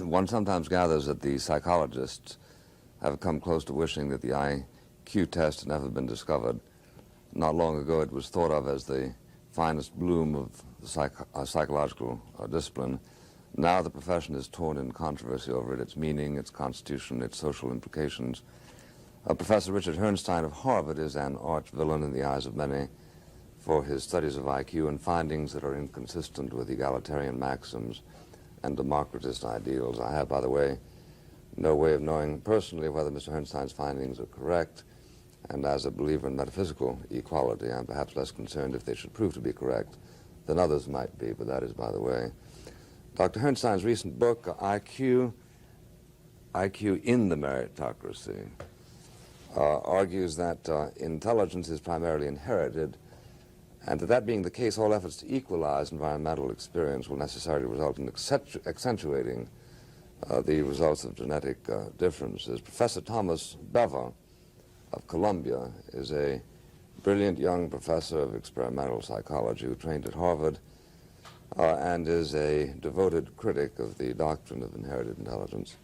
one sometimes gathers that the psychologists have come close to wishing that the IQ test had never been discovered. Not long ago it was thought of as the finest bloom of the psychological discipline. Now the profession is torn in controversy over it, its meaning, its constitution, its social implications. Professor Richard Herrnstein of Harvard is an arch villain in the eyes of many for his studies of IQ and findings that are inconsistent with egalitarian maxims and democratist ideals. I have, by the way, no way of knowing personally whether Mr. Herrnstein's findings are correct, and as a believer in metaphysical equality, I'm perhaps less concerned if they should prove to be correct than others might be, but that is by the way. Dr. Herrnstein's recent book, IQ in the Meritocracy, argues that intelligence is primarily inherited, and that being the case, all efforts to equalize environmental experience will necessarily result in accentuating the results of genetic differences. Professor Thomas Bever of Columbia is a brilliant young professor of experimental psychology who trained at Harvard and is a devoted critic of the doctrine of inherited intelligence.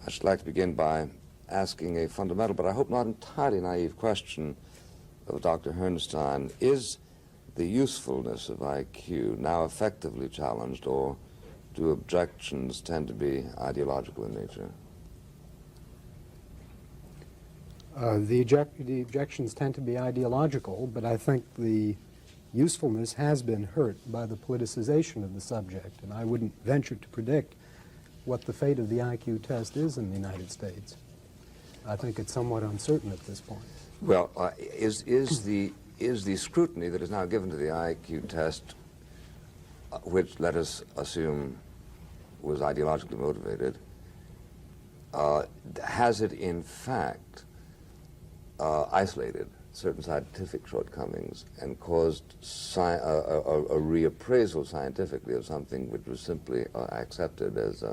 I should like to begin by asking a fundamental, but I hope not entirely naive question of Dr. Herrnstein. Is the usefulness of IQ now effectively challenged, or do objections tend to be ideological in nature? The objections tend to be ideological, but I think the usefulness has been hurt by the politicization of the subject, and I wouldn't venture to predict what the fate of the IQ test is in the United States. I think it's somewhat uncertain at this point. Well, is the scrutiny that is now given to the IQ test, which let us assume was ideologically motivated, has it in fact isolated certain scientific shortcomings and caused a reappraisal scientifically of something which was simply accepted as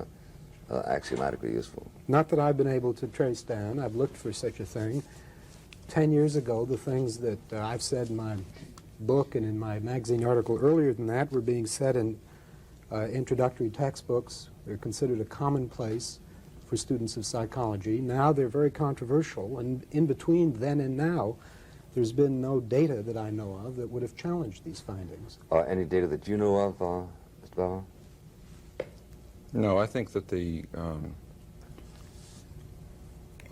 axiomatically useful? Not that I've been able to trace down. I've looked for such a thing. 10 years ago, the things that I've said in my book and in my magazine article earlier than that were being said in introductory textbooks. They're considered a commonplace for students of psychology. Now they're very controversial, and in between then and now, there's been no data that I know of that would have challenged these findings. Any data that you know of, Mr. Bever? No, I think that a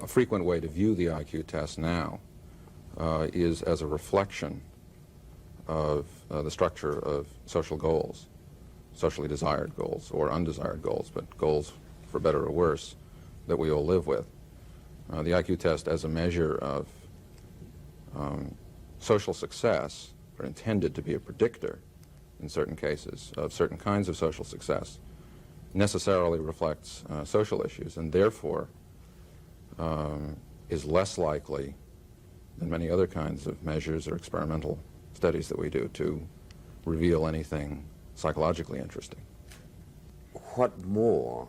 frequent way to view the IQ test now is as a reflection of the structure of social goals, socially desired goals or undesired goals, but goals, for better or worse, that we all live with. The IQ test as a measure of social success, or intended to be a predictor in certain cases of certain kinds of social success, necessarily reflects social issues, and therefore is less likely than many other kinds of measures or experimental studies that we do to reveal anything psychologically interesting. What more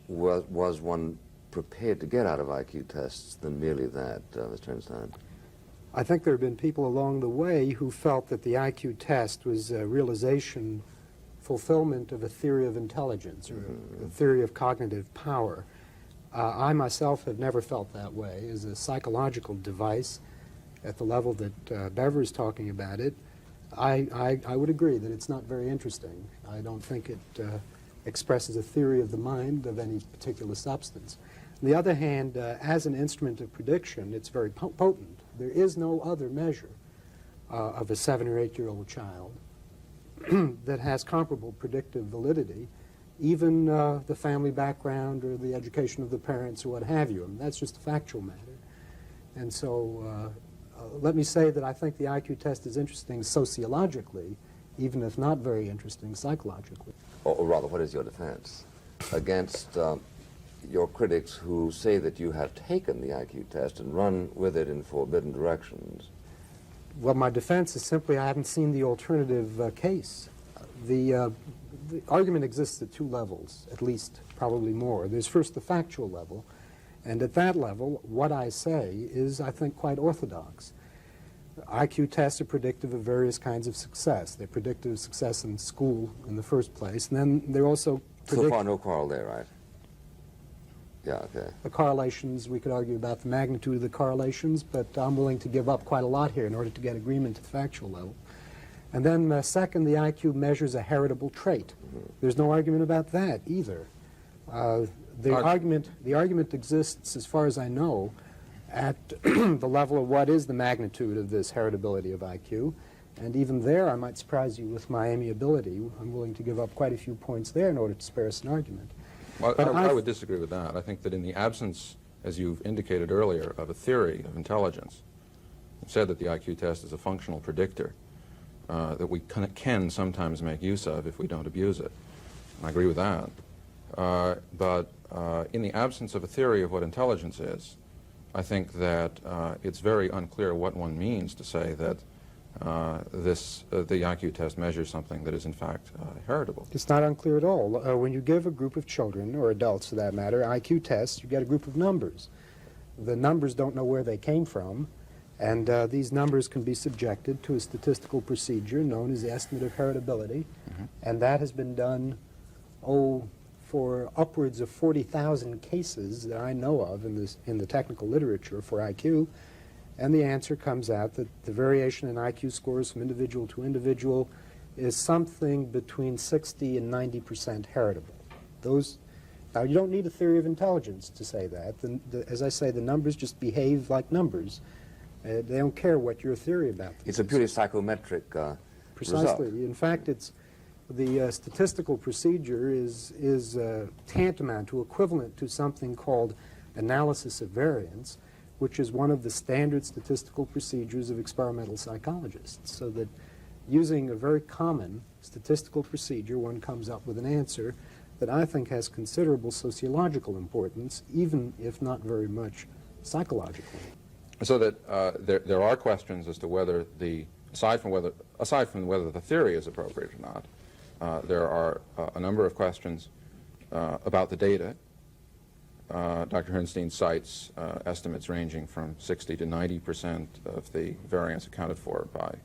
was one prepared to get out of IQ tests than merely that, Mr. Herrnstein? I think there have been people along the way who felt that the IQ test was a realization, fulfillment of a theory of intelligence, or a theory of cognitive power. I myself have never felt that way. As a psychological device at the level that Bever is talking about it, I would agree that it's not very interesting. I don't think it expresses a theory of the mind of any particular substance. On the other hand, as an instrument of prediction, it's very potent. There is no other measure of a 7 or 8-year-old child that has comparable predictive validity, even the family background or the education of the parents or what have you. And that's just a factual matter. And so let me say that I think the IQ test is interesting sociologically, even if not very interesting psychologically. Or rather, what is your defense against your critics who say that you have taken the IQ test and run with it in forbidden directions? Well, my defense is simply I haven't seen the alternative case. The argument exists at 2 levels, at least, probably more. There's first the factual level, and at that level, what I say is, I think, quite orthodox. IQ tests are predictive of various kinds of success. They're predictive of success in school in the first place, and then they're also So far, no quarrel there, right? Yeah, okay. The correlations, we could argue about the magnitude of the correlations, but I'm willing to give up quite a lot here in order to get agreement at the factual level. And then second, the IQ measures a heritable trait. There's no argument about that either. The argument exists, as far as I know, at the level of what is the magnitude of this heritability of IQ. And even there, I might surprise you with my amiability. I'm willing to give up quite a few points there in order to spare us an argument. Well, I would disagree with that. I think that in the absence, as you've indicated earlier, of a theory of intelligence, you've said that the IQ test is a functional predictor that we can sometimes make use of if we don't abuse it. I agree with that. But in the absence of a theory of what intelligence is, I think that it's very unclear what one means to say that the IQ test measures something that is in fact heritable. It's not unclear at all. When you give a group of children, or adults for that matter, IQ tests, you get a group of numbers. The numbers don't know where they came from, and these numbers can be subjected to a statistical procedure known as the estimate of heritability, and that has been done, for upwards of 40,000 cases that I know of in the technical literature for IQ. And the answer comes out that the variation in IQ scores from individual to individual is something between 60 and 90% heritable. Now, you don't need a theory of intelligence to say that. As I say, the numbers just behave like numbers. They don't care what your theory about them It's a purely psychometric Precisely. result. In fact, the statistical procedure is tantamount to, equivalent to something called analysis of variance, which is one of the standard statistical procedures of experimental psychologists. So that using a very common statistical procedure, one comes up with an answer that I think has considerable sociological importance, even if not very much psychological. So that there are questions as to whether aside from whether the theory is appropriate or not, there are a number of questions about the data. Dr. Herrnstein cites estimates ranging from 60 to 90% of the variance accounted for by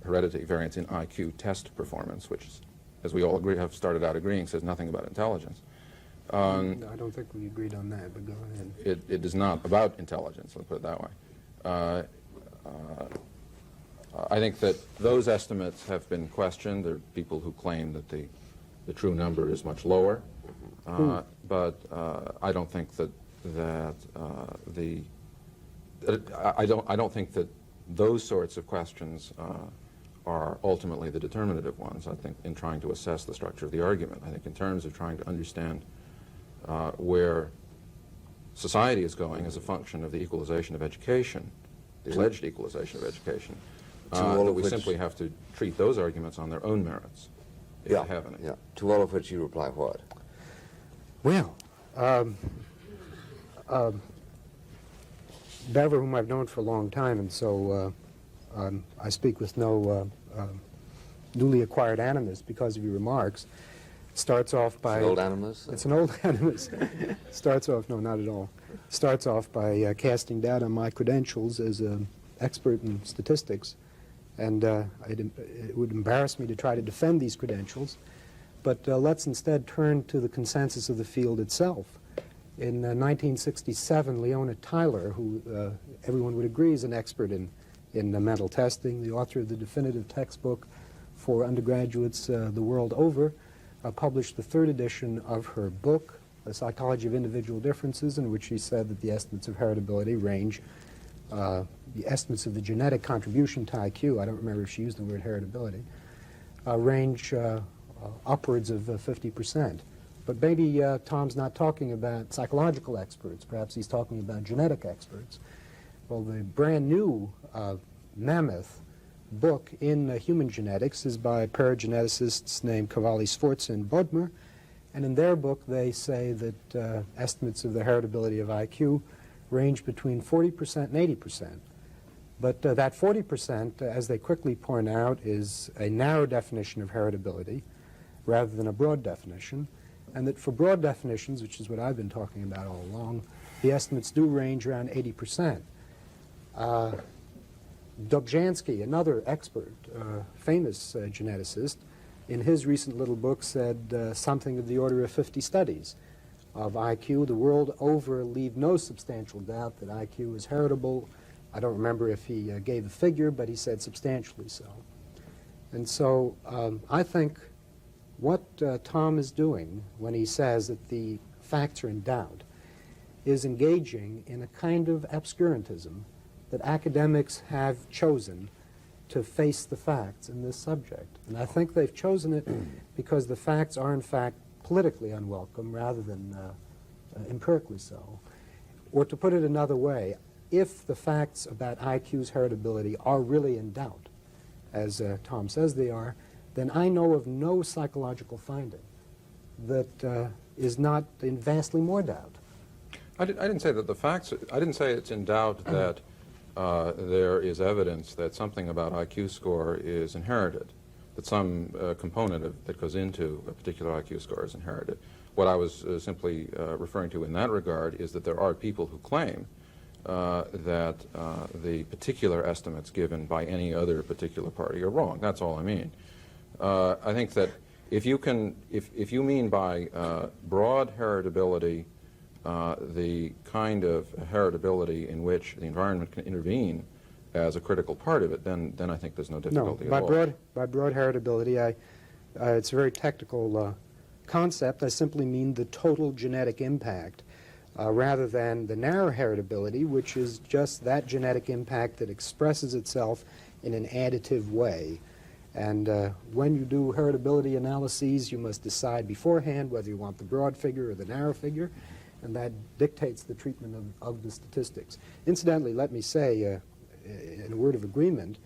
heredity, variance in IQ test performance, which, as we all have started out agreeing, says nothing about intelligence. I don't think we agreed on that, but go ahead. It is not about intelligence, let's put it that way. I think that those estimates have been questioned. There are people who claim that the true number is much lower. But I don't think I don't think that those sorts of questions are ultimately the determinative ones. I think in trying to assess the structure of the argument, I think in terms of trying to understand where society is going as a function of the equalization of education, the alleged equalization of education, that we simply have to treat those arguments on their own merits, if they have any. Yeah. To all of which you reply what? Well, Bever, whom I've known for a long time, and so I speak with no newly acquired animus because of your remarks, starts off by... It's an old animus? It's an old animus. Starts off, no, not at all. Starts off by casting doubt on my credentials as an expert in statistics, and it would embarrass me to try to defend these credentials. But let's instead turn to the consensus of the field itself. In 1967, Leona Tyler, who everyone would agree is an expert in mental testing, the author of the definitive textbook for undergraduates the world over, published the third edition of her book, The Psychology of Individual Differences, in which she said that the estimates of heritability range, the estimates of the genetic contribution to IQ, I don't remember if she used the word heritability, range upwards of 50%. But maybe Tom's not talking about psychological experts. Perhaps he's talking about genetic experts. Well, the brand new mammoth book in human genetics is by parageneticists named Cavalli, Sforza, and Bodmer. And in their book, they say that estimates of the heritability of IQ range between 40% and 80%. But that 40%, as they quickly point out, is a narrow definition of heritability rather than a broad definition, and that for broad definitions, which is what I've been talking about all along, the estimates do range around 80%. Dobzhansky, another expert, famous geneticist, in his recent little book said something of the order of 50 studies of IQ the world over leave no substantial doubt that IQ is heritable. I don't remember if he gave a figure, but he said substantially so. And so I think what Tom is doing when he says that the facts are in doubt is engaging in a kind of obscurantism that academics have chosen to face the facts in this subject. And I think they've chosen it because the facts are in fact politically unwelcome rather than empirically so. Or to put it another way, if the facts about IQ's heritability are really in doubt, as Tom says they are, then I know of no psychological finding that is not in vastly more doubt. I didn't say that the facts, I didn't say it's in doubt that there is evidence that something about IQ score is inherited, that some component that goes into a particular IQ score is inherited. What I was simply referring to in that regard is that there are people who claim that the particular estimates given by any other particular party are wrong. That's all I mean. I think that if you mean by broad heritability the kind of heritability in which the environment can intervene as a critical part of it, then I think there's no difficulty at all. By broad heritability, it's a very technical concept. I simply mean the total genetic impact rather than the narrow heritability, which is just that genetic impact that expresses itself in an additive way. And when you do heritability analyses, you must decide beforehand whether you want the broad figure or the narrow figure, and that dictates the treatment of the statistics. Incidentally, let me say, in a word of agreement,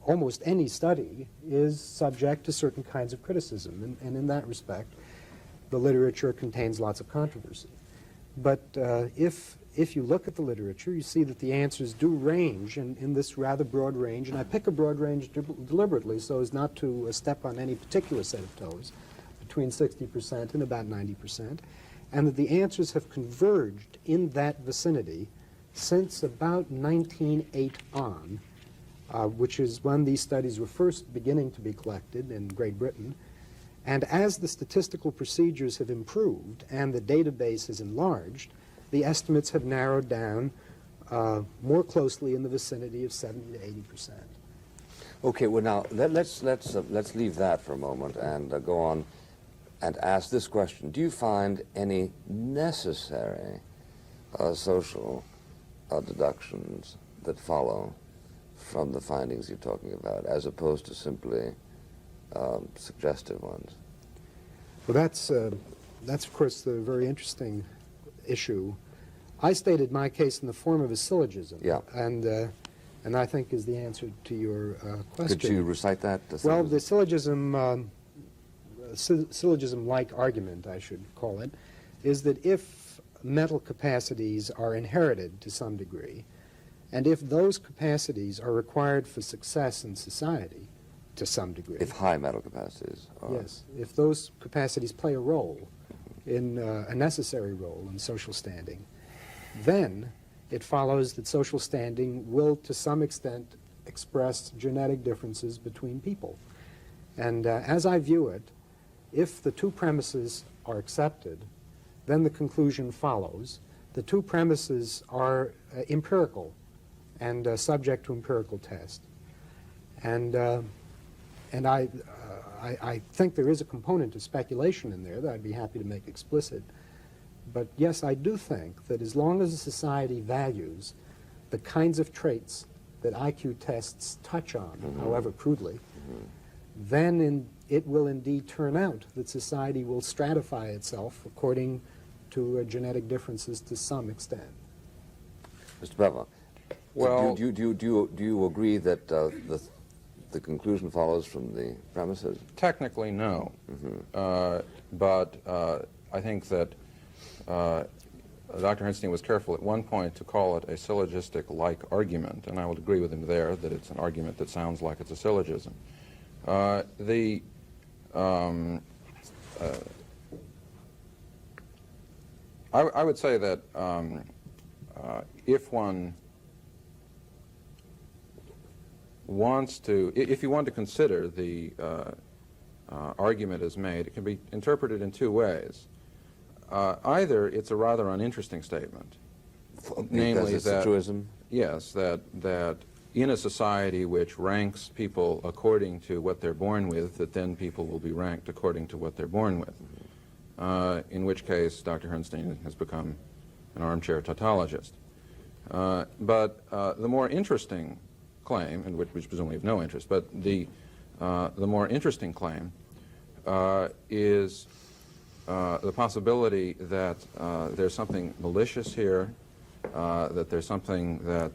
almost any study is subject to certain kinds of criticism, and in that respect, the literature contains lots of controversy. But if you look at the literature, you see that the answers do range in this rather broad range, and I pick a broad range deliberately so as not to step on any particular set of toes, between 60% and about 90%, and that the answers have converged in that vicinity since about 1908 on, which is when these studies were first beginning to be collected in Great Britain. And as the statistical procedures have improved and the database has enlarged, the estimates have narrowed down more closely in the vicinity of 70 to 80%. Okay, well now let's leave that for a moment and go on and ask this question: do you find any necessary social deductions that follow from the findings you're talking about, as opposed to simply suggestive ones? Well, that's of course the very interesting issue. I stated my case in the form of a syllogism, yeah, and I think is the answer to your question. Could you recite that? Well, the syllogism, syllogism-like argument, I should call it, is that if mental capacities are inherited to some degree, and if those capacities are required for success in society to some degree. If high mental capacities are. Yes, if those capacities play a role, in a necessary role in social standing, then it follows that social standing will to some extent express genetic differences between people. And as I view it, if the two premises are accepted, then the conclusion follows. The two premises are empirical and subject to empirical test. And I think there is a component of speculation in there that I'd be happy to make explicit. But yes, I do think that as long as a society values the kinds of traits that IQ tests touch on, however crudely, then it will indeed turn out that society will stratify itself according to genetic differences to some extent. Mr. Bevler, well, do you agree that the conclusion follows from the premises? Technically, no. But I think that Dr. Herrnstein was careful at one point to call it a syllogistic-like argument, and I would agree with him there that it's an argument that sounds like it's a syllogism. I would say that if one wants to, if you want to consider the argument as made, it can be interpreted in two ways. Either it's a rather uninteresting statement, Because it's a truism? Yes, that in a society which ranks people according to what they're born with, that then people will be ranked according to what they're born with. In which case, Dr. Herrnstein has become an armchair tautologist. But the more interesting claim, and which presumably have no interest, but the more interesting claim is the possibility that there's something malicious here, that there's something that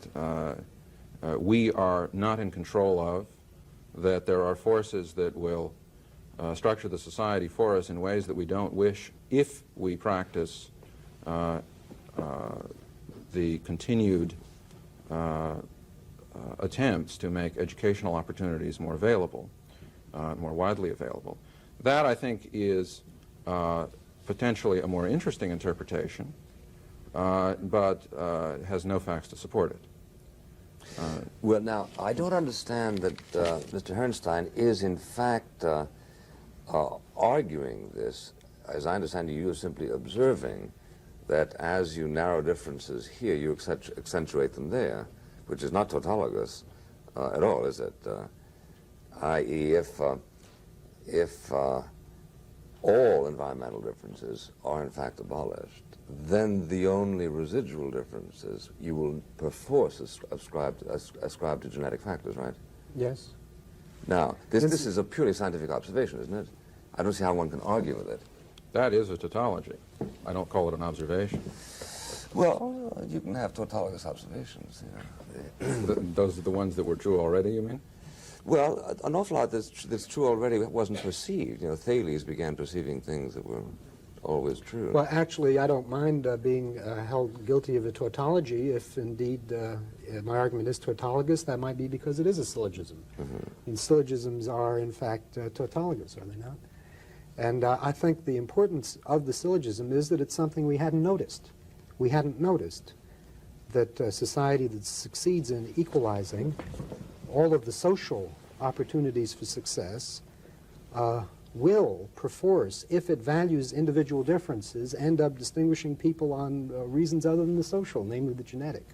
we are not in control of, that there are forces that will structure the society for us in ways that we don't wish if we practice the continued attempts to make educational opportunities more available, more widely available. That, I think, is potentially a more interesting interpretation, but has no facts to support it. Well, now, I don't understand that Mr. Herrnstein is, in fact, arguing this. As I understand you, you're simply observing that as you narrow differences here, you accentuate them there, which is not tautologous at all, is it? I.e., if all environmental differences are in fact abolished, then the only residual differences you will perforce ascribe to genetic factors, right? Yes. Now, this is a purely scientific observation, isn't it? I don't see how one can argue with it. That is a tautology. I don't call it an observation. Well, you can have tautologous observations. You know. Those are the ones that were true already, you mean? Well, an awful lot that's true already wasn't perceived. You know, Thales began perceiving things that were always true. Well, actually, I don't mind being held guilty of a tautology if indeed my argument is tautologous. That might be because it is a syllogism. And syllogisms are, in fact, tautologous, are they not? And I think the importance of the syllogism is that it's something we hadn't noticed. We hadn't noticed that a society that succeeds in equalizing all of the social opportunities for success will, perforce, if it values individual differences, end up distinguishing people on reasons other than the social, namely the genetic.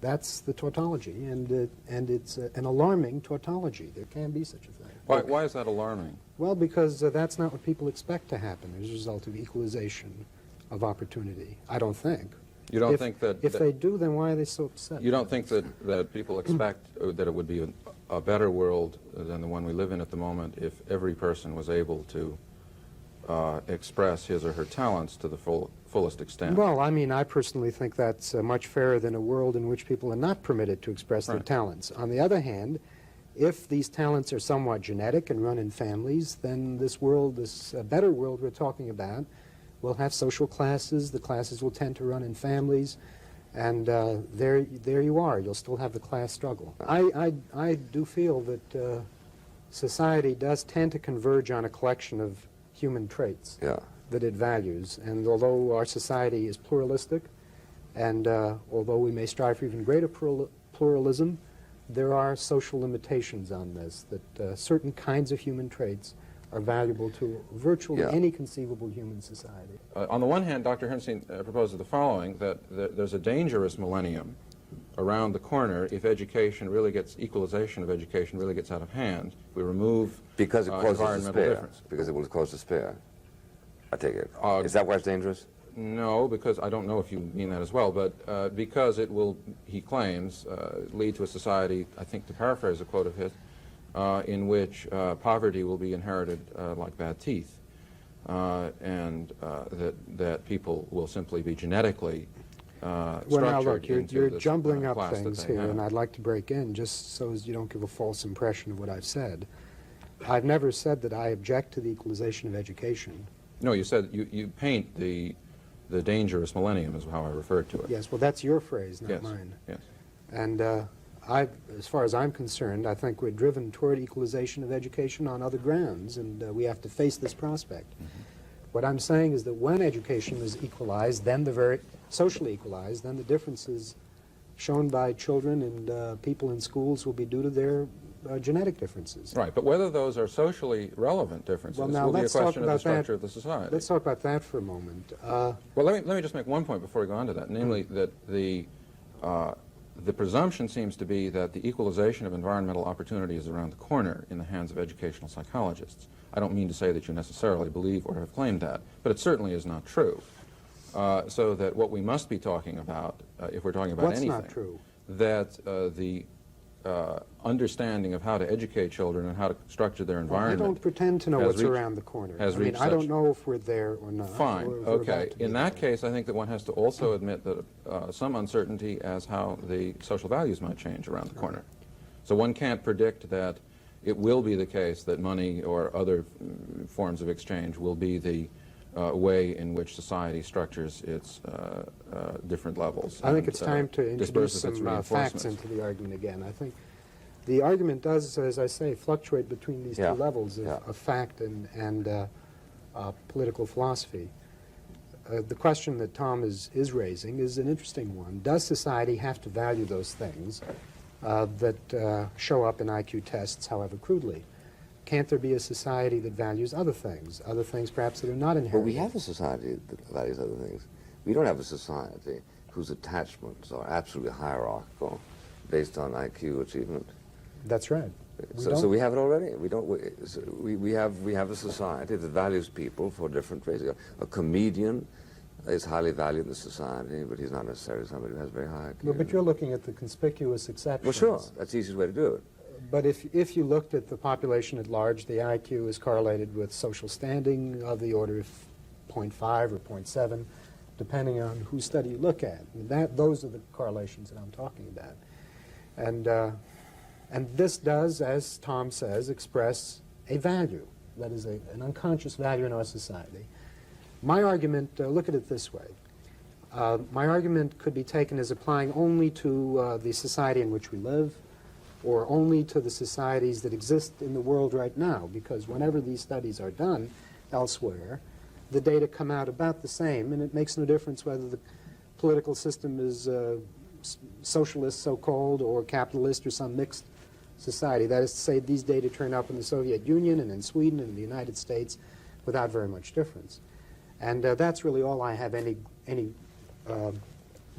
That's the tautology, and it's an alarming tautology. There can be such a thing. Why is that alarming? Well, because that's not what people expect to happen as a result of equalization of opportunity, I don't think. You don't think that... If they do, then why are they so upset? You don't think that people expect that it would be a better world than the one we live in at the moment if every person was able to express his or her talents to the fullest extent? Well, I mean, I personally think that's much fairer than a world in which people are not permitted to express their talents. On the other hand, if these talents are somewhat genetic and run in families, then this world, this better world we're talking about, will have social classes. The classes will tend to run in families, and there you are. You'll still have the class struggle. I do feel that society does tend to converge on a collection of human traits that it values. And although our society is pluralistic, and although we may strive for even greater pluralism, there are social limitations on this, that certain kinds of human traits are valuable to virtually any conceivable human society. On the one hand, Dr. Herrnstein proposes the following, that there's a dangerous millennium around the corner if equalization of education really gets out of hand. We remove because it causes environmental despair. difference. Because it will cause despair, I take it. Is that why it's dangerous? No, because I don't know if you mean that as well, but because it will, he claims, lead to a society, I think to paraphrase a quote of his, in which poverty will be inherited like bad teeth, and that people will simply be genetically well, now look, you're jumbling up things here, have. and I'd like to break in just so as you don't give a false impression of what I've said. I've never said that I object to the equalization of education. No, you said you paint the dangerous millennium is how I referred to it. Yes, well, that's your phrase, not Yes. mine. Yes. And as far as I'm concerned, I think we're driven toward equalization of education on other grounds, and we have to face this prospect. What I'm saying is that when education is equalized, then socially equalized, then the differences shown by children and people in schools will be due to their genetic differences. Right, but whether those are socially relevant differences Well, now will be a let's talk question of the about structure that. of the society. Let's talk about that for a moment. Well, let me just make one point before we go on to that, namely that the presumption seems to be that the equalization of environmental opportunity is around the corner in the hands of educational psychologists. I don't mean to say that you necessarily believe or have claimed that, but it certainly is not true. So that what we must be talking about, if we're talking about What's anything, not true? that the understanding of how to educate children and how to structure their Well, I environment. don't pretend to know has what's reached- around the corner. has I mean, reached I don't such- know if we're there or not. Fine, or if we're okay. about to be In that there. case, I think that one has to also admit that some uncertainty as how the social values might change around the corner. So one can't predict that it will be the case that money or other forms of exchange will be the way in which society structures its different levels. I think and, it's time to introduce disperses its some facts reinforcements. into the argument again. I think the argument does, as I say, fluctuate between these Yeah. two levels of, Yeah. of fact and political philosophy. The question that Tom is raising is an interesting one. Does society have to value those things that show up in IQ tests, however crudely? Can't there be a society that values other things perhaps that are not inherited? Well, we have a society that values other things. We don't have a society whose attachments are absolutely hierarchical based on IQ achievement. That's right. So we have it already. We have a society that values people for different reasons. A comedian is highly valued in the society, but he's not necessarily somebody who has very high IQ. No, but you're looking at the conspicuous exceptions. Well, sure. That's the easiest way to do it. But if you looked at the population at large, the IQ is correlated with social standing of the order of 0.5 or 0.7, depending on whose study you look at. And those are the correlations that I'm talking about. And this does, as Tom says, express a value, that is an unconscious value in our society. My argument, look at it this way. My argument could be taken as applying only to the society in which we live, or only to the societies that exist in the world right now, because whenever these studies are done elsewhere, the data come out about the same, and it makes no difference whether the political system is socialist, so-called, or capitalist, or some mixed society. That is to say, these data turn up in the Soviet Union and in Sweden and in the United States without very much difference. And that's really all I have any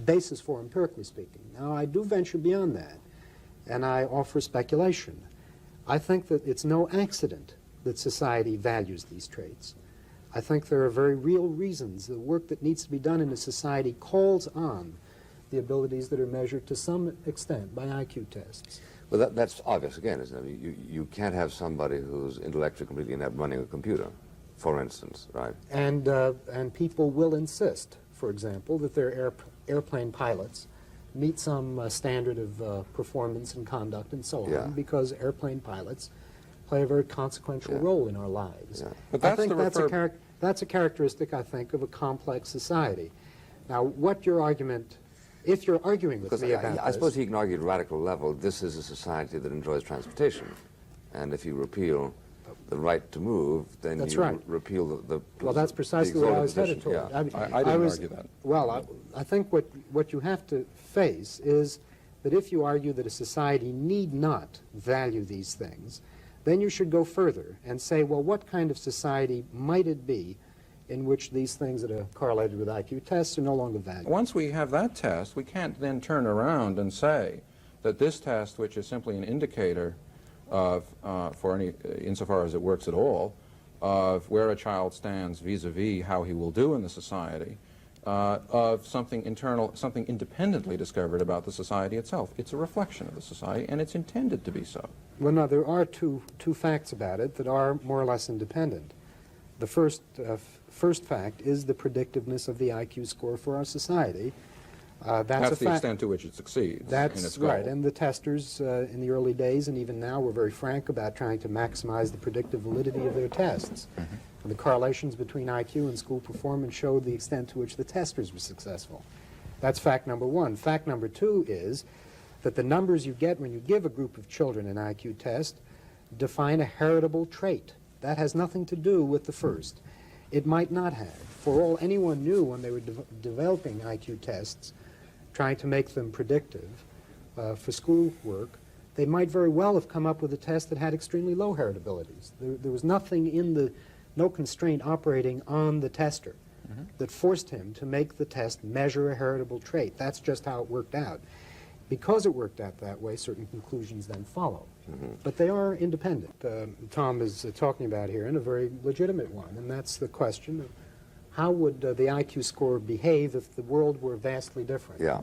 basis for, empirically speaking. Now, I do venture beyond that, and I offer speculation. I think that it's no accident that society values these traits. I think there are very real reasons. The work that needs to be done in a society calls on the abilities that are measured to some extent by IQ tests. Well, that's obvious, again, isn't it? You can't have somebody who's intellectually completely inept running a computer, for instance, right? And people will insist, for example, that their airplane pilots meet some standard of performance and conduct and so on, Yeah. because airplane pilots play a very consequential role in our lives. Yeah. But that's I think the that's a characteristic, I think, of a complex society. Now, what your argument, if you're arguing with Because me about I this, suppose he can argue at a radical level, this is a society that enjoys transportation. And if you repeal the right to move, then That's you right. repeal the well, that's precisely what I was headed toward. Yeah. I didn't argue that. Well, I think what you have to face is that if you argue that a society need not value these things, then you should go further and say, well, what kind of society might it be in which these things that are correlated with IQ tests are no longer valued? Once we have that test, we can't then turn around and say that this test, which is simply an indicator of, insofar as it works at all, of where a child stands vis-a-vis how he will do in the society, of something internal, something independently discovered about the society itself. It's a reflection of the society, and it's intended to be so. Well, no, there are two facts about it that are more or less independent. The first fact is the predictiveness of the IQ score for our society. That's the extent to which it succeeds in That's its goal. right, and the testers in the early days and even now were very frank about trying to maximize the predictive validity of their tests. And the correlations between IQ and school performance showed the extent to which the testers were successful. That's fact number one. Fact number two is that the numbers you get when you give a group of children an IQ test define a heritable trait. That has nothing to do with the first. It might not have. For all anyone knew when they were developing IQ tests, trying to make them predictive for school work, they might very well have come up with a test that had extremely low heritabilities. There was nothing in the, no constraint operating on the tester that forced him to make the test measure a heritable trait. That's just how it worked out. Because it worked out that way, certain conclusions then follow. But they are independent. Tom is talking about here, and a very legitimate one, and that's the question of how would the IQ score behave if the world were vastly different? Yeah.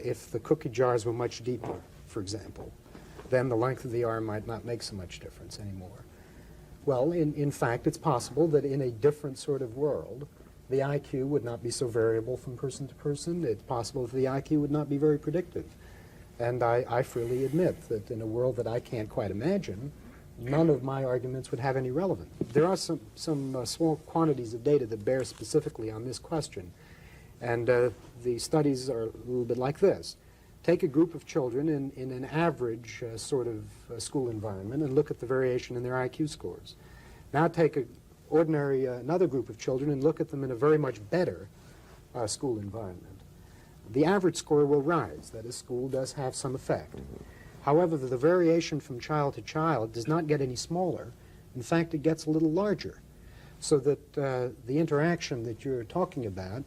If the cookie jars were much deeper, for example, then the length of the arm might not make so much difference anymore. Well, in fact, it's possible that in a different sort of world, the IQ would not be so variable from person to person. It's possible that the IQ would not be very predictive. And I freely admit that in a world that I can't quite imagine, none of my arguments would have any relevance. There are some small quantities of data that bear specifically on this question. And the studies are a little bit like this. Take a group of children in an average sort of school environment and look at the variation in their IQ scores. Now take another group of children and look at them in a very much better school environment. The average score will rise. That is, school does have some effect. However, the variation from child to child does not get any smaller. In fact, it gets a little larger. So that the interaction that you're talking about,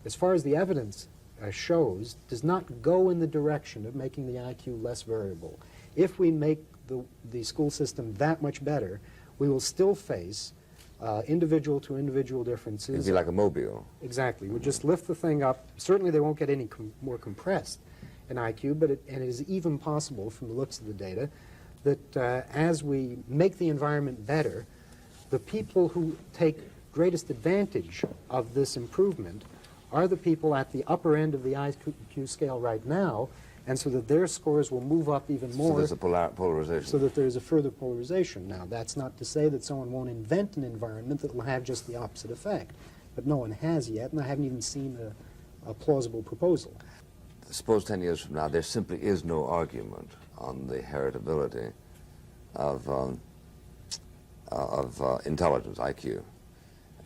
as far as the evidence shows, does not go in the direction of making the IQ less variable. If we make the school system that much better, we will still face individual to individual differences. It'd be like a mobile. Exactly. We'll just lift the thing up. Certainly they won't get any more compressed in IQ, but it is even possible from the looks of the data that as we make the environment better, the people who take greatest advantage of this improvement are the people at the upper end of the IQ scale right now, and so that their scores will move up even more. So there's a polarization. So that there's a further polarization. Now, that's not to say that someone won't invent an environment that will have just the opposite effect, but no one has yet, and I haven't even seen a plausible proposal. Suppose 10 years from now there simply is no argument on the heritability of intelligence, IQ.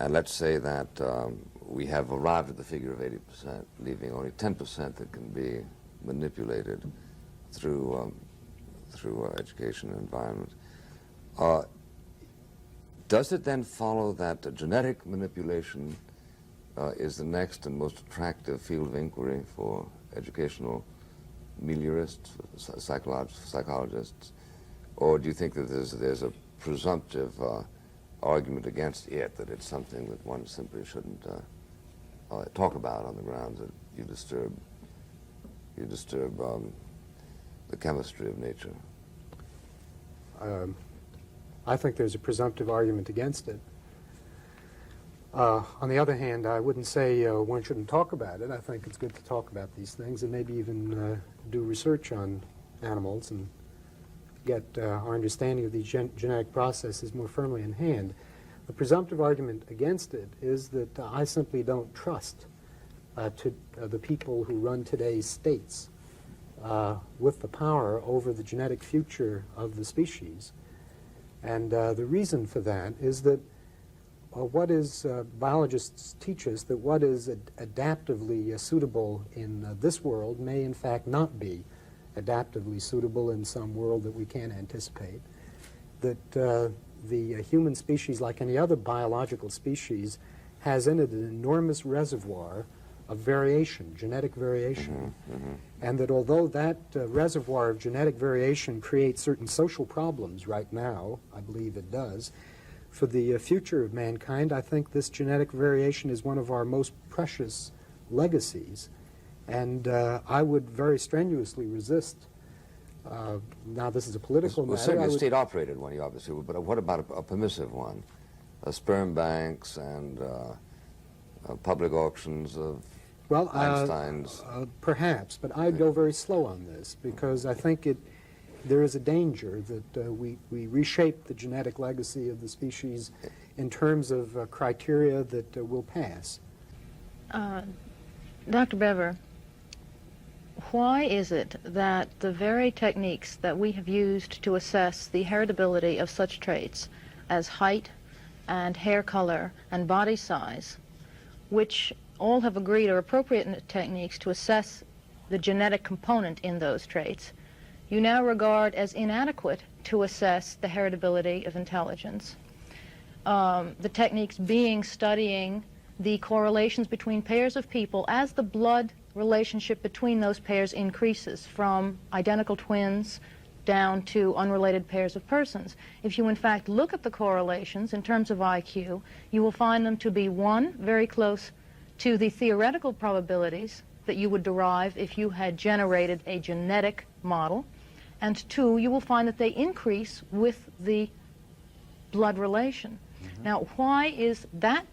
And let's say that we have arrived at the figure of 80%, leaving only 10% that can be manipulated through education and environment. Does it then follow that genetic manipulation is the next and most attractive field of inquiry for educational meliorists, psychologists, or do you think that there's a presumptive argument against it, that it's something that one simply shouldn't talk about on the grounds that you disturb the chemistry of nature? I think there's a presumptive argument against it. On the other hand, I wouldn't say one shouldn't talk about it. I think it's good to talk about these things and maybe even do research on animals and get our understanding of these genetic processes more firmly in hand. The presumptive argument against it is that I simply don't trust the people who run today's states with the power over the genetic future of the species. And the reason for that is that biologists teach us that what is adaptively suitable in this world may in fact not be adaptively suitable in some world that we can't anticipate. That the human species, like any other biological species, has in it an enormous reservoir of variation, genetic variation. And that although that reservoir of genetic variation creates certain social problems right now, I believe it does, for the future of mankind, I think this genetic variation is one of our most precious legacies. And I would very strenuously resist, now this is a political matter. Well, certainly a state-operated one, obviously, but what about a permissive one? Sperm banks and public auctions of Einstein's? Perhaps, but I'd go very slow on this, because I think there is a danger that we reshape the genetic legacy of the species in terms of criteria that will pass. Dr. Bever, why is it that the very techniques that we have used to assess the heritability of such traits as height and hair color and body size, which all have agreed are appropriate techniques to assess the genetic component in those traits, you now regard as inadequate to assess the heritability of intelligence. The techniques being studying the correlations between pairs of people as the blood relationship between those pairs increases from identical twins down to unrelated pairs of persons. If you in fact look at the correlations in terms of IQ, you will find them to be, one, very close to the theoretical probabilities that you would derive if you had generated a genetic model, and two, you will find that they increase with the blood relation. Now, why is that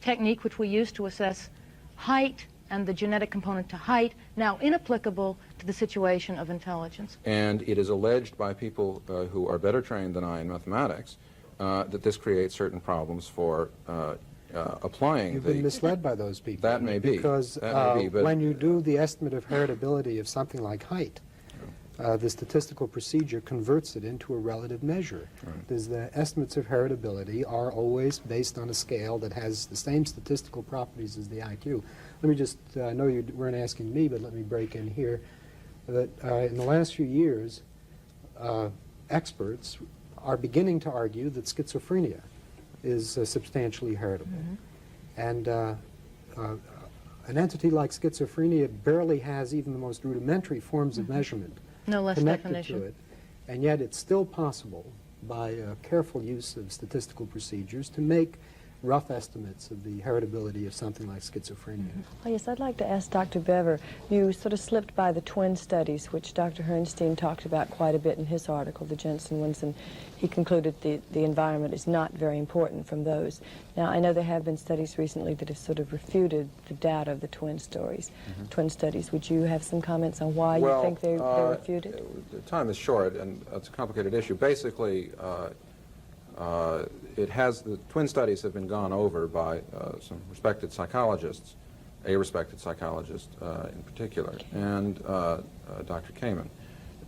technique which we use to assess height and the genetic component to height now inapplicable to the situation of intelligence? And it is alleged by people who are better trained than I in mathematics that this creates certain problems for applying You've been misled by those people. That may be. Because That may be, but when you do the estimate of heritability of something like height, the statistical procedure converts it into a relative measure. Right. The estimates of heritability are always based on a scale that has the same statistical properties as the IQ. Let me just, I know you weren't asking me, but let me break in here, that in the last few years, experts are beginning to argue that schizophrenia is substantially heritable. And an entity like schizophrenia barely has even the most rudimentary forms of measurement No less connected definition. to it, and yet it's still possible by careful use of statistical procedures to make rough estimates of the heritability of something like schizophrenia. Oh, yes, I'd like to ask Dr. Bever, you sort of slipped by the twin studies, which Dr. Herrnstein talked about quite a bit in his article, the Jensen ones, and he concluded the environment is not very important from those. Now, I know there have been studies recently that have sort of refuted the data of the twin studies. Would you have some comments on why you think they're refuted? The time is short, and it's a complicated issue. Basically, the twin studies have been gone over by some respected psychologists, a respected psychologist in particular, and Dr. Kamen.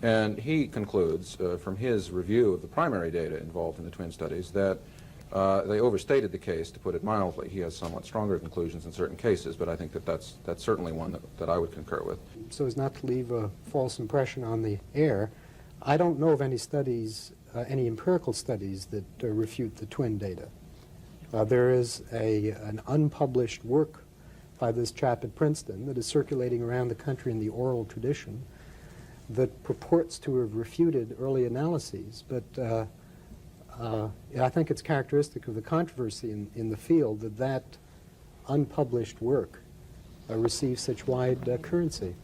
And he concludes from his review of the primary data involved in the twin studies that they overstated the case, to put it mildly. He has somewhat stronger conclusions in certain cases, but I think that that's certainly one that I would concur with. So as not to leave a false impression on the air, I don't know of any studies, any empirical studies that refute the twin data. There is an unpublished work by this chap at Princeton that is circulating around the country in the oral tradition that purports to have refuted early analyses, but I think it's characteristic of the controversy in the field that unpublished work receives such wide currency.